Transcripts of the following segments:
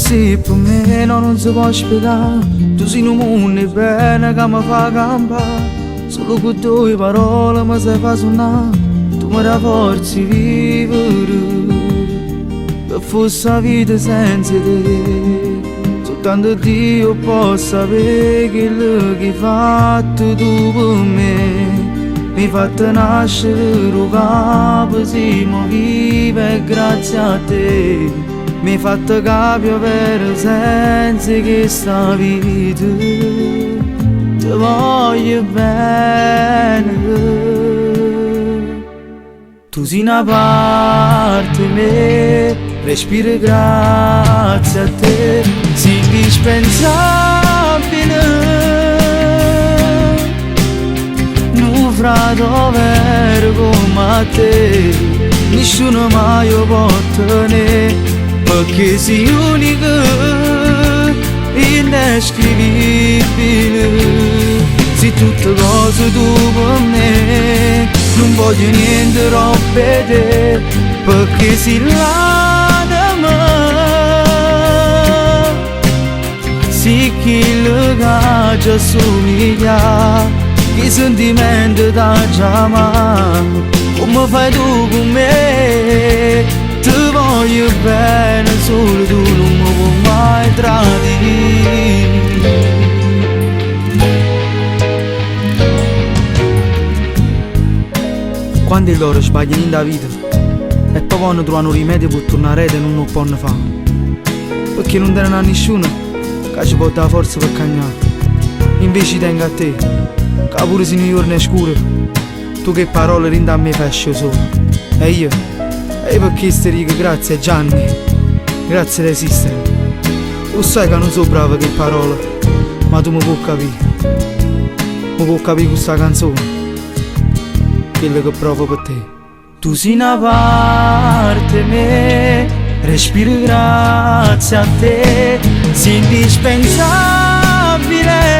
sì per me non si può spiegare. Tu sei in un mondo bene che mi fa campare. Solo con tue parole mi sai fa suonare. Tu mi dai forza di vivere. Che fosse la vita senza te. Soltanto Dio può sapere quello che hai fatto tu per me. Mi hai fatto nascere lo capo, siamo vive grazie a te. Mi hai fatto capire per senza che sta vita ti voglio bene. Tu sei una parte me, respiro grazie a te, sei indispensabile. Un fratello vero come te, nessuno mai può tenere, perché sei unica, indescrivibile. Sei tutte cose tu per me, non voglio niente troppo te, perché sei là da me. Sei quello che ci assomiglia, che sentimento da chiamare, come fai tu con me? Ti voglio bene, solo tu non mi puoi mai tradire. Quando loro sbagliano nella vita e poi quando trovano rimedio per tornare e non lo possono fare, perché non tenen a nessuno che ci può dare forza per cagnare. Invece tengo a te, che pure se nei giorni è scuro, tu che parole rindi a me fascio solo. E io perché ti dico grazie Gianni, grazie di esistere. Tu sai che non so bravo che parole, ma tu mi puoi capire. Mi puoi capire questa canzone, quello che provo per te. Tu sei una parte me, respiro grazie a te, sei indispensabile.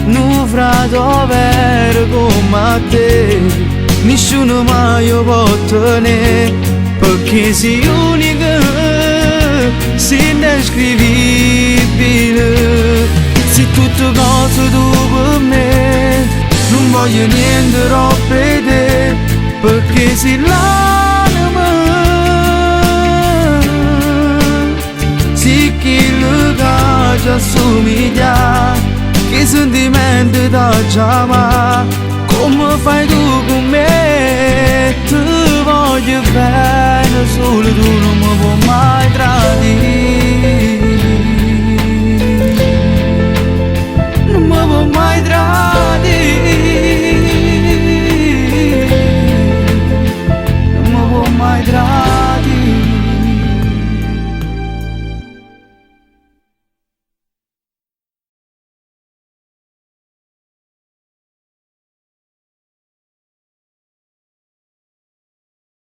Un fratello vero come te, nessuno mai può tenere, perché sei unica, sei indescrivibile. Sei tutte cose tu per me, non voglio niente troppo te, perché sei l'anima. Sei quello che ci assomiglia, che sentimento da chiamare, come fai tu con me?